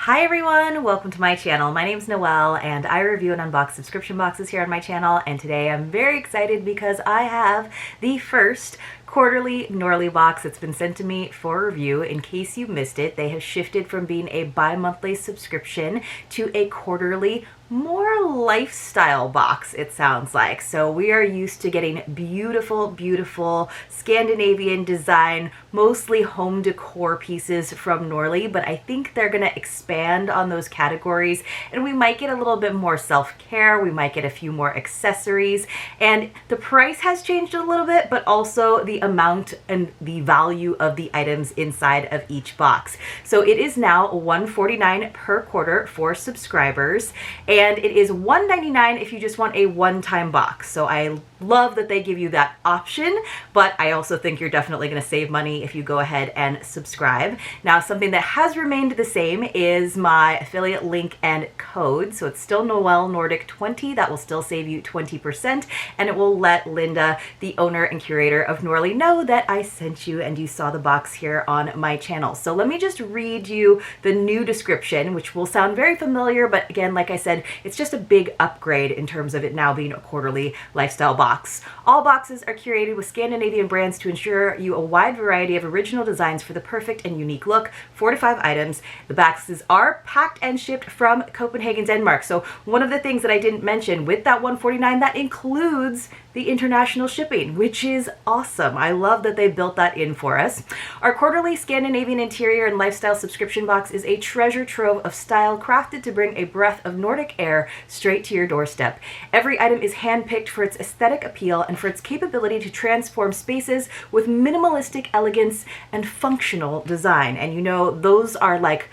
Hi everyone, welcome to my channel. My name's Noelle and I review and unbox subscription boxes here on my channel, and today I'm very excited because I have the first quarterly Norlii box that's been sent to me for review. In case you missed it, they have shifted from being a bi-monthly subscription to a quarterly, more lifestyle box, it sounds like. So we are used to getting beautiful, beautiful Scandinavian design, mostly home decor pieces from Norlii, but I think they're gonna expand on those categories and we might get a little bit more self-care, we might get a few more accessories, and the price has changed a little bit, but also the amount and the value of the items inside of each box. So it is now $149 per quarter for subscribers, and it is $199 if you just want a one-time box. So I love that they give you that option, but I also think you're definitely going to save money if you go ahead and subscribe. Now, something that has remained the same is my affiliate link and code. So it's still Noel Nordic 20. That will still save you 20%, and it will let Linda, the owner and curator of Norlii, know that I sent you and you saw the box here on my channel. So let me just read you the new description, which will sound very familiar, but again, like I said, it's just a big upgrade in terms of it now being a quarterly lifestyle box. All boxes are curated with Scandinavian brands to ensure you a wide variety of original designs for the perfect and unique look. 4 to 5 items. The boxes are packed and shipped from Copenhagen, Denmark. So one of the things that I didn't mention with that $149, that includes the international shipping, which is awesome. I love that they built that in for us. Our quarterly Scandinavian interior and lifestyle subscription box is a treasure trove of style crafted to bring a breath of Nordic air straight to your doorstep. Every item is handpicked for its aesthetic appeal and for its capability to transform spaces with minimalistic elegance and functional design. And you know, those are like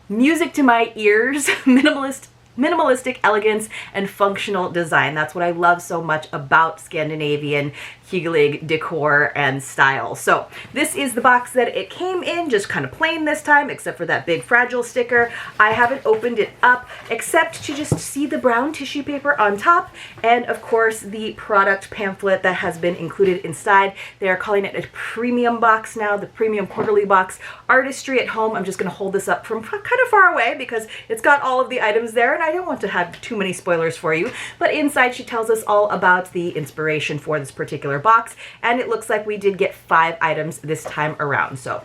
music to my ears. Minimalistic elegance and functional design. That's what I love so much about Scandinavian hygge decor and style. So this is the box that it came in, just kind of plain this time, except for that big fragile sticker. I haven't opened it up except to just see the brown tissue paper on top, and of course the product pamphlet that has been included inside. They are calling it a premium box now, the premium quarterly box. Artistry at home. I'm just going to hold this up from kind of far away because it's got all of the items there, and I don't want to have too many spoilers for you. But inside she tells us all about the inspiration for this particular box, and it looks like we did get 5 items this time around. So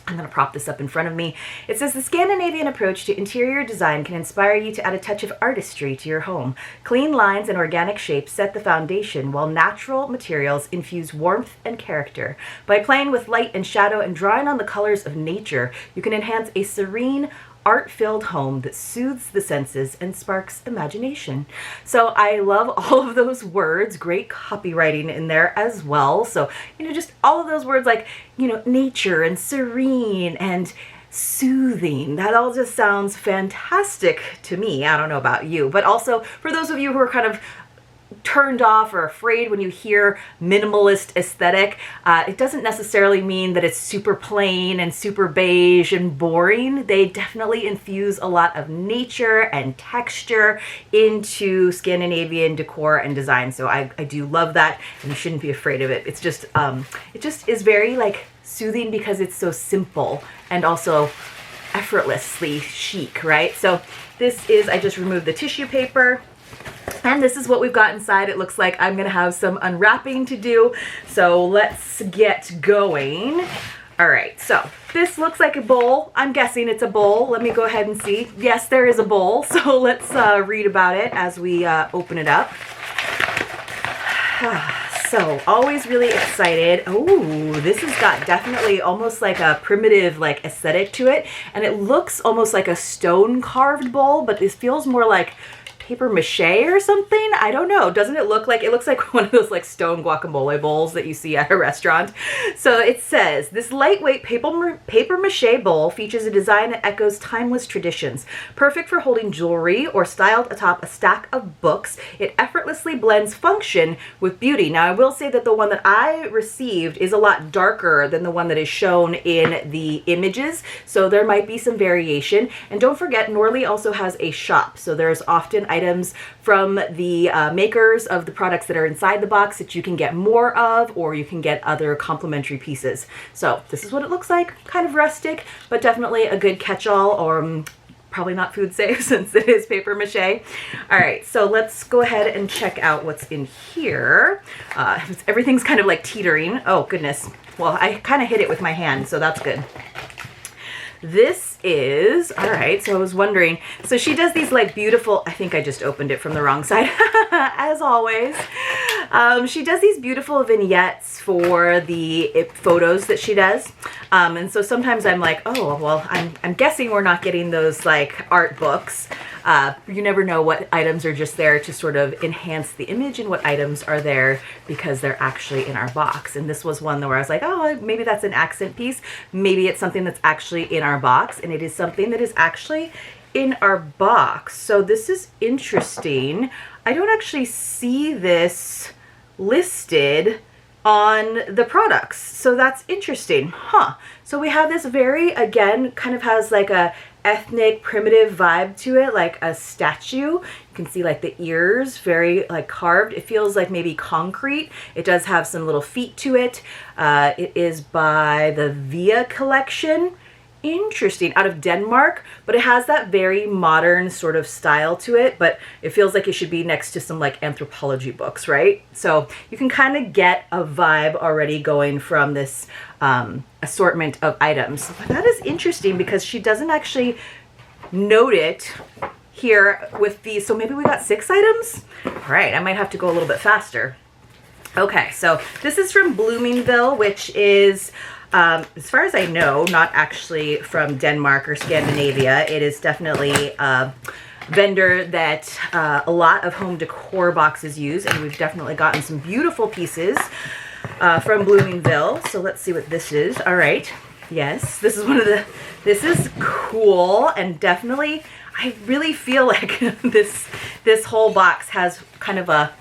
I'm going to prop this up in front of me. It says, the Scandinavian approach to interior design can inspire you to add a touch of artistry to your home. Clean lines and organic shapes set the foundation, while natural materials infuse warmth and character. By playing with light and shadow and drawing on the colors of nature, you can enhance a serene, art-filled home that soothes the senses and sparks imagination. So I love all of those words. Great copywriting in there as well. So, you know, just all of those words like, you know, nature and serene and soothing. That all just sounds fantastic to me. I don't know about you, but also for those of you who are kind of turned off or afraid when you hear minimalist aesthetic, it doesn't necessarily mean that it's super plain and super beige and boring. They definitely infuse a lot of nature and texture into Scandinavian decor and design. So I do love that, and you shouldn't be afraid of it. It's just it just is very like soothing because it's so simple and also effortlessly chic, right? So this is, I just removed the tissue paper, and this is what we've got inside. It looks like I'm gonna have some unwrapping to do, so let's get going. All right, so this looks like a bowl. I'm guessing it's a bowl. Let me go ahead and see. Yes, there is a bowl, so let's read about it as we open it up. So always really excited. Oh, this has got definitely almost like a primitive like aesthetic to it, and it looks almost like a stone carved bowl, but this feels more like paper mache or something. I don't know. Doesn't it look like, it looks like one of those like stone guacamole bowls that you see at a restaurant. So it says, this lightweight paper mache bowl features a design that echoes timeless traditions. Perfect for holding jewelry or styled atop a stack of books, it effortlessly blends function with beauty. Now I will say that the one that I received is a lot darker than the one that is shown in the images, so there might be some variation. And don't forget, Norlii also has a shop, so there's often items from the makers of the products that are inside the box that you can get more of, or you can get other complementary pieces. So this is what it looks like, kind of rustic, but definitely a good catch-all or probably not food safe since it is paper mache. All right, so let's go ahead and check out what's in here. Everything's kind of like teetering. Oh goodness. Well, I kind of hit it with my hand, so that's good. This is, all right, so I was wondering, so she does these like beautiful, I think I just opened it from the wrong side, as always. She does these beautiful vignettes for the photos that she does. And so sometimes I'm like, oh, well, I'm guessing we're not getting those like art books. You never know what items are just there to sort of enhance the image and what items are there because they're actually in our box. And this was one where I was like, oh, maybe that's an accent piece. Maybe it's something that's actually in our box, and it is something that is actually in our box. So this is interesting. I don't actually see this listed on the products, so that's interesting. So we have this very, again, kind of has like a ethnic primitive vibe to it, like a statue. You can see like the ears very like carved. It feels like maybe concrete. It does have some little feet to it. It is by the Via collection. Interesting, out of Denmark, but it has that very modern sort of style to it, but it feels like it should be next to some like anthropology books, right? So you can kind of get a vibe already going from this assortment of items. But that is interesting because she doesn't actually note it here with these. So maybe we got 6 items? All right, I might have to go a little bit faster. Okay, so this is from Bloomingville, which is, as far as I know, not actually from Denmark or Scandinavia. It is definitely a vendor that a lot of home decor boxes use, and we've definitely gotten some beautiful pieces from Bloomingville. So let's see what this is. All right. Yes, this is this is cool, and definitely I really feel like this whole box has kind of a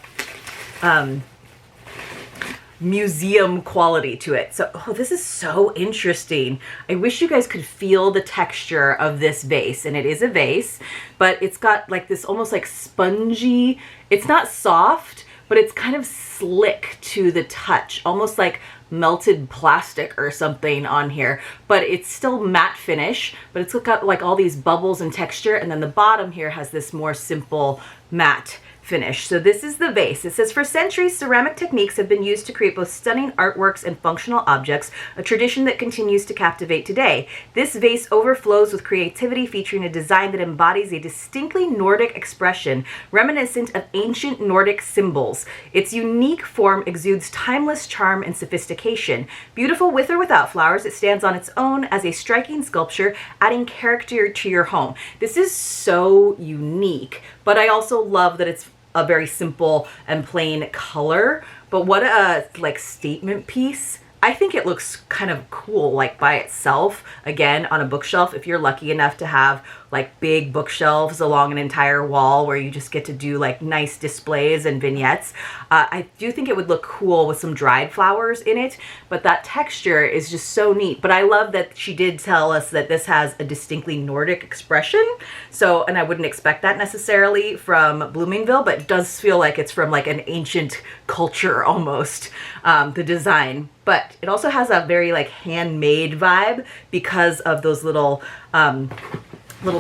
museum quality to it. So, oh, this is so interesting. I wish you guys could feel the texture of this vase, and it is a vase, but it's got like this almost like spongy, it's not soft, but it's kind of slick to the touch, almost like melted plastic or something on here, but it's still matte finish, but it's got like all these bubbles and texture, and then the bottom here has this more simple matte finish. So this is the vase. It says, for centuries, ceramic techniques have been used to create both stunning artworks and functional objects, a tradition that continues to captivate today. This vase overflows with creativity, featuring a design that embodies a distinctly Nordic expression, reminiscent of ancient Nordic symbols. Its unique form exudes timeless charm and sophistication. Beautiful with or without flowers, it stands on its own as a striking sculpture, adding character to your home. This is so unique, but I also love that it's a very simple and plain color. But what a like statement piece. I think it looks kind of cool like by itself, again on a bookshelf, if you're lucky enough to have like big bookshelves along an entire wall where you just get to do like nice displays and vignettes. I do think it would look cool with some dried flowers in it, but that texture is just so neat. But I love that she did tell us that this has a distinctly Nordic expression. So, and I wouldn't expect that necessarily from Bloomingville, but it does feel like it's from like an ancient culture almost, the design. But it also has a very like handmade vibe because of those little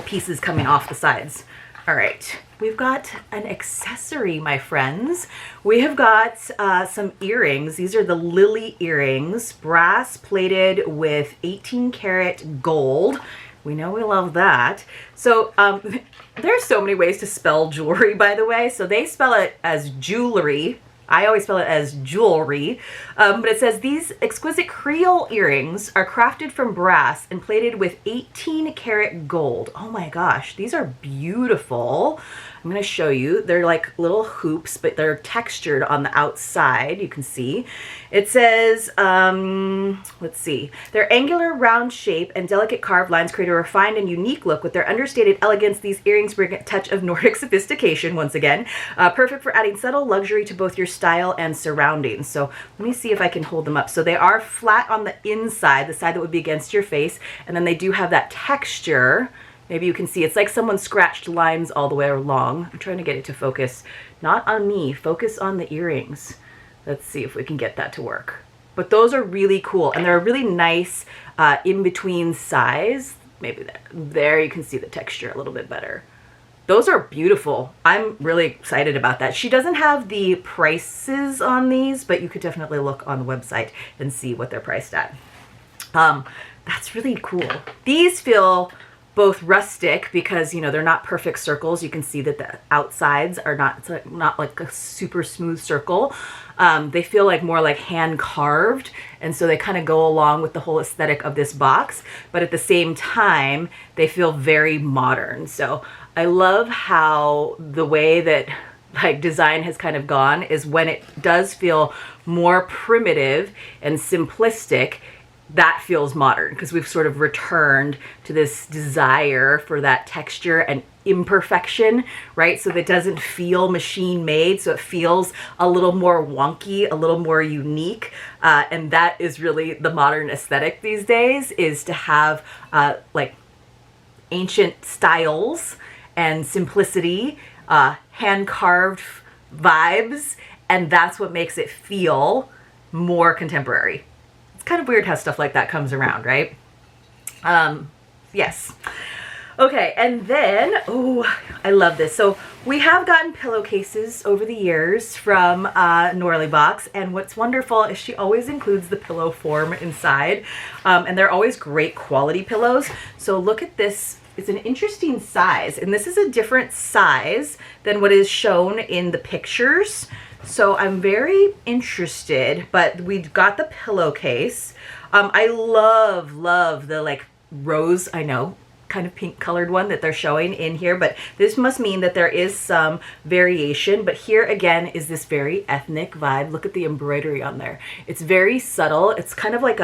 pieces coming off the sides. All right, we've got an accessory, my friends. We have got some earrings. These are the Lily earrings, brass plated with 18 karat gold. We know we love that. So there's so many ways to spell jewelry, by the way. So they spell it as jewelry. I always spell it as jewelry, but it says these exquisite Creole earrings are crafted from brass and plated with 18 karat gold. Oh my gosh, these are beautiful. I'm going to show you. They're like little hoops, but they're textured on the outside. You can see. It says, let's see. Their angular round shape and delicate carved lines create a refined and unique look. With their understated elegance, these earrings bring a touch of Nordic sophistication once again. Perfect for adding subtle luxury to both your style and surroundings. So let me see if I can hold them up. So they are flat on the inside, the side that would be against your face, and then they do have that texture. Maybe you can see it's like someone scratched lines all the way along. I'm trying to get it to focus. Not on me, focus on the earrings. Let's see if we can get that to work. But those are really cool, and they're a really nice in-between size. maybe there you can see the texture a little bit better. Those are beautiful. I'm really excited about that. She doesn't have the prices on these, but you could definitely look on the website and see what they're priced at. That's really cool. These feel both rustic because, you know, they're not perfect circles. You can see that the outsides are not like a super smooth circle. They feel like more like hand carved, and so they kind of go along with the whole aesthetic of this box, but at the same time they feel very modern. So I love how the way that like design has kind of gone is when it does feel more primitive and simplistic, that feels modern, because we've sort of returned to this desire for that texture and imperfection, right? So that it doesn't feel machine made, so it feels a little more wonky, a little more unique, and that is really the modern aesthetic these days, is to have like ancient styles and simplicity, hand carved vibes, and that's what makes it feel more contemporary. It's kind of weird how stuff like that comes around, right? Yes. Okay, and then, oh, I love this. So we have gotten pillowcases over the years from Norlii box, and what's wonderful is she always includes the pillow form inside, and they're always great quality pillows. So look at this. It's an interesting size, and this is a different size than what is shown in the pictures. So I'm very interested, but we got the pillowcase. I love the like rose, I know, kind of pink colored one that they're showing in here, but this must mean that there is some variation. But here again is this very ethnic vibe. Look at the embroidery on there. It's very subtle. It's kind of like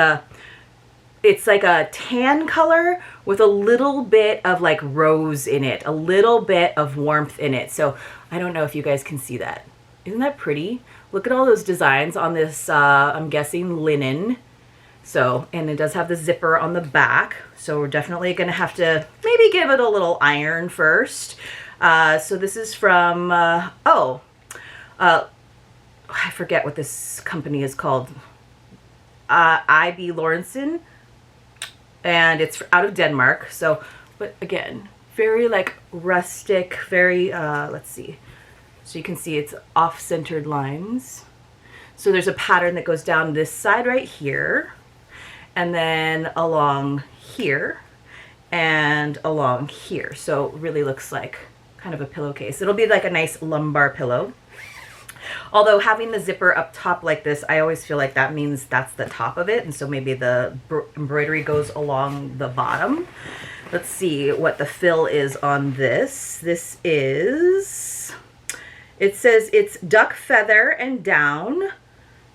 it's like a tan color with a little bit of like rose in it, a little bit of warmth in it. So I don't know if you guys can see that. Isn't that pretty? Look at all those designs on this, I'm guessing linen. So, and it does have the zipper on the back. So we're definitely gonna have to maybe give it a little iron first. So this is from, I forget what this company is called. I.B. Lawrenson. And it's out of Denmark. So, but again, very like rustic, very, let's see. So you can see it's off-centered lines. So there's a pattern that goes down this side right here, and then along here, and along here. So it really looks like kind of a pillowcase. It'll be like a nice lumbar pillow. Although having the zipper up top like this, I always feel like that means that's the top of it, and so maybe the embroidery goes along the bottom. Let's see what the fill is on this. This is... It says it's duck feather and down,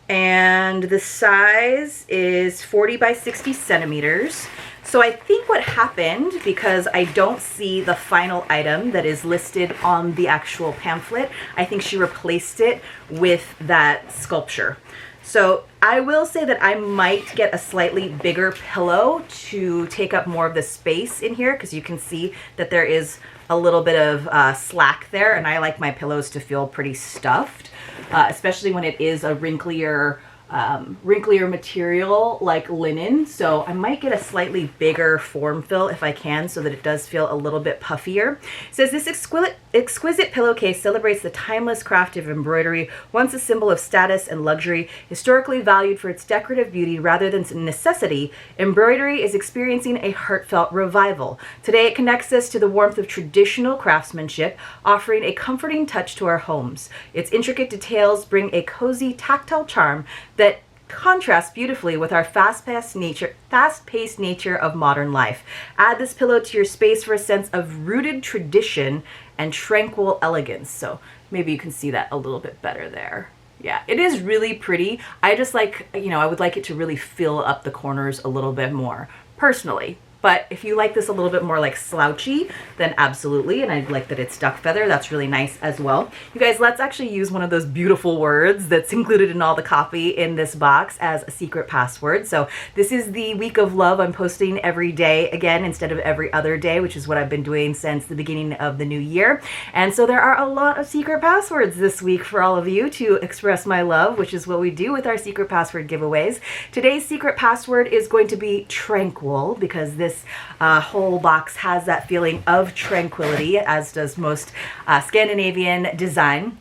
and the size is 40 by 60 centimeters. So I think what happened, because I don't see the final item that is listed on the actual pamphlet, I think she replaced it with that sculpture. So I will say that I might get a slightly bigger pillow to take up more of the space in here, because you can see that there is a little bit of slack there, and I like my pillows to feel pretty stuffed, especially when it is a wrinklier material like linen. So I might get a slightly bigger form fill if I can, so that it does feel a little bit puffier. It says this exquisite pillowcase celebrates the timeless craft of embroidery, once a symbol of status and luxury, historically valued for its decorative beauty rather than necessity. Embroidery is experiencing a heartfelt revival. Today it connects us to the warmth of traditional craftsmanship, offering a comforting touch to our homes. Its intricate details bring a cozy, tactile charm that contrasts beautifully with our fast-paced nature of modern life. Add this pillow to your space for a sense of rooted tradition and tranquil elegance. So maybe you can see that a little bit better there. Yeah, it is really pretty. I just like, you know, I would like it to really fill up the corners a little bit more, personally. But if you like this a little bit more like slouchy, then absolutely. And I like that it's duck feather. That's really nice as well. You guys, let's actually use one of those beautiful words that's included in all the copy in this box as a secret password. So this is the week of love. I'm posting every day again instead of every other day, which is what I've been doing since the beginning of the new year. And so there are a lot of secret passwords this week for all of you to express my love, which is what we do with our secret password giveaways. Today's secret password is going to be tranquil, because this this whole box has that feeling of tranquility, as does most Scandinavian design.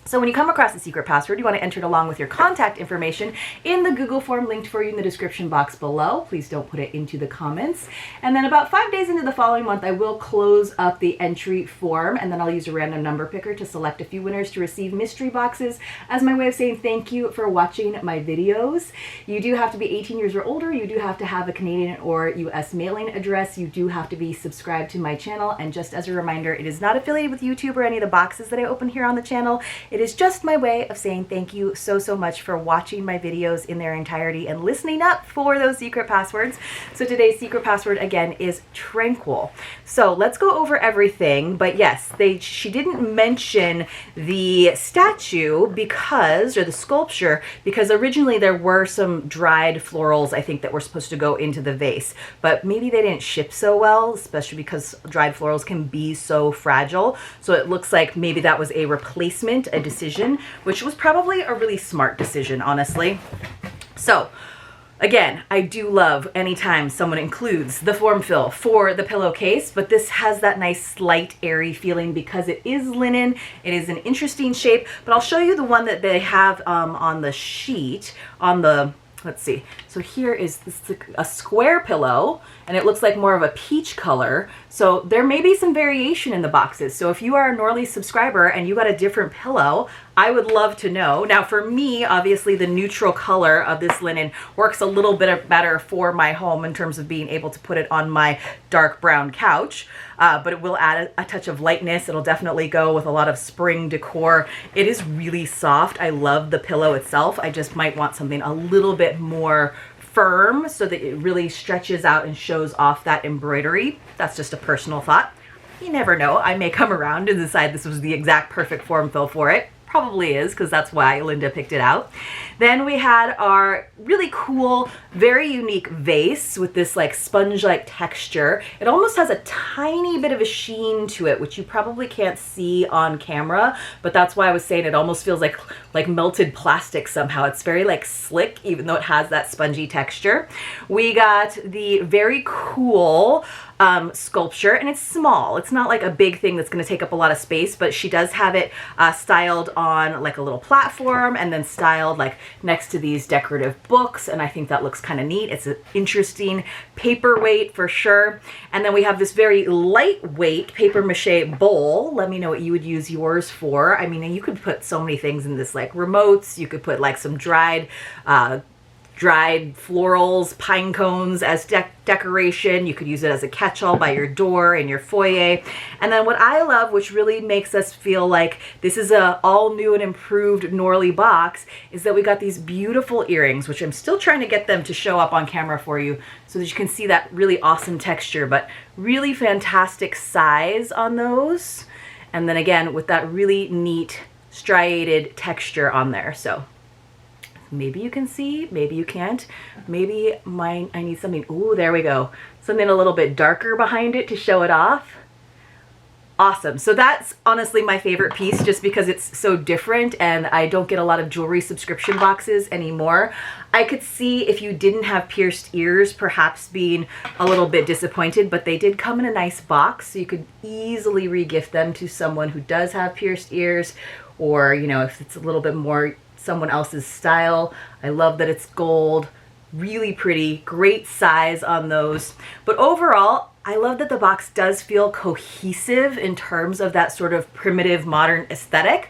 So when you come across the secret password, you want to enter it along with your contact information in the Google form linked for you in the description box below. Please don't put it into the comments. And then about 5 days into the following month, I will close up the entry form, and then I'll use a random number picker to select a few winners to receive mystery boxes as my way of saying thank you for watching my videos. You do have to be 18 years or older. You do have to have a Canadian or US mailing address. You do have to be subscribed to my channel. And just as a reminder, it is not affiliated with YouTube or any of the boxes that I open here on the channel. It is just my way of saying thank you so much for watching my videos in their entirety and listening up for those secret passwords. So today's secret password again is tranquil. So let's go over everything. But yes, she didn't mention the statue because, or the sculpture, because originally there were some dried florals, I think, that were supposed to go into the vase. But maybe they didn't ship so well, especially because dried florals can be so fragile. So it looks like maybe that was a replacement, a decision, which was probably a really smart decision, honestly. So again, I do love anytime someone includes the form fill for the pillowcase, but this has that nice light airy feeling because it is linen. It is an interesting shape, but I'll show you the one that they have on the sheet, on the, let's see. So here is a square pillow, and it looks like more of a peach color. So there may be some variation in the boxes. So if you are a Norlii subscriber and you got a different pillow, I would love to know. Now for me, obviously the neutral color of this linen works a little bit better for my home in terms of being able to put it on my dark brown couch, but it will add a touch of lightness. It'll definitely go with a lot of spring decor. It is really soft. I love the pillow itself. I just might want something a little bit more firm so that it really stretches out and shows off that embroidery. That's just a personal thought. You never know. I may come around and decide this was the exact perfect form fill for it. Probably is, because that's why Linda picked it out. Then we had our really cool, very unique vase with this like sponge-like texture. It almost has a tiny bit of a sheen to it, which you probably can't see on camera, but that's why I was saying it almost feels like melted plastic somehow. It's very like slick, even though it has that spongy texture. We got the very cool sculpture, and it's small. It's not like a big thing that's going to take up a lot of space, but she does have it styled on like a little platform and then styled like next to these decorative books, and I think that looks kind of neat. It's an interesting paperweight for sure. And then we have this very lightweight paper mache bowl. Let me know what you would use yours for. I mean, you could put so many things in this, like remotes. You could put like some dried florals, pine cones as decoration. You could use it as a catch-all by your door in your foyer. And then what I love, which really makes us feel like this is a all new and improved Norlii box, is that we got these beautiful earrings, which I'm still trying to get them to show up on camera for you so that you can see that really awesome texture, but really fantastic size on those. And then again, with that really neat striated texture on there. So maybe you can see, maybe you can't. Maybe I need something, ooh, there we go. Something a little bit darker behind it to show it off. Awesome. So that's honestly my favorite piece just because it's so different and I don't get a lot of jewelry subscription boxes anymore. I could see if you didn't have pierced ears perhaps being a little bit disappointed, but they did come in a nice box, so you could easily re-gift them to someone who does have pierced ears, or, you know, if it's a little bit more someone else's style. I love that it's gold, really pretty, great size on those. But overall, I love that the box does feel cohesive in terms of that sort of primitive modern aesthetic.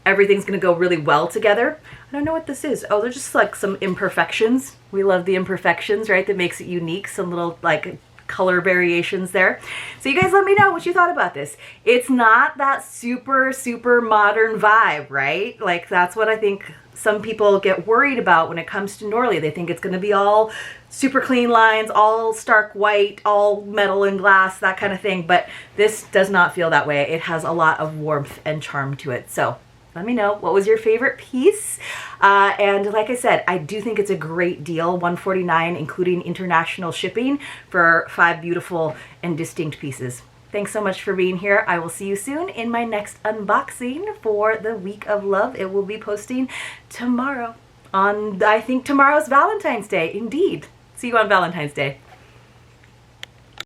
Everything's gonna go really well together. I don't know what this is. Oh, they're just like some imperfections. We love the imperfections, right? That makes it unique. Some little like color variations there. So you guys let me know what you thought about this. It's not that super modern vibe, right? Like that's what I think some people get worried about when it comes to Norlii. They think it's going to be all super clean lines, all stark white, all metal and glass, that kind of thing. But this does not feel that way. It has a lot of warmth and charm to it. So let me know, what was your favorite piece? And like I said, I do think it's a great deal, $149 including international shipping for 5 beautiful and distinct pieces. Thanks so much for being here. I will see you soon in my next unboxing for the week of love. It will be posting tomorrow on, I think tomorrow's Valentine's Day. Indeed. See you on Valentine's Day.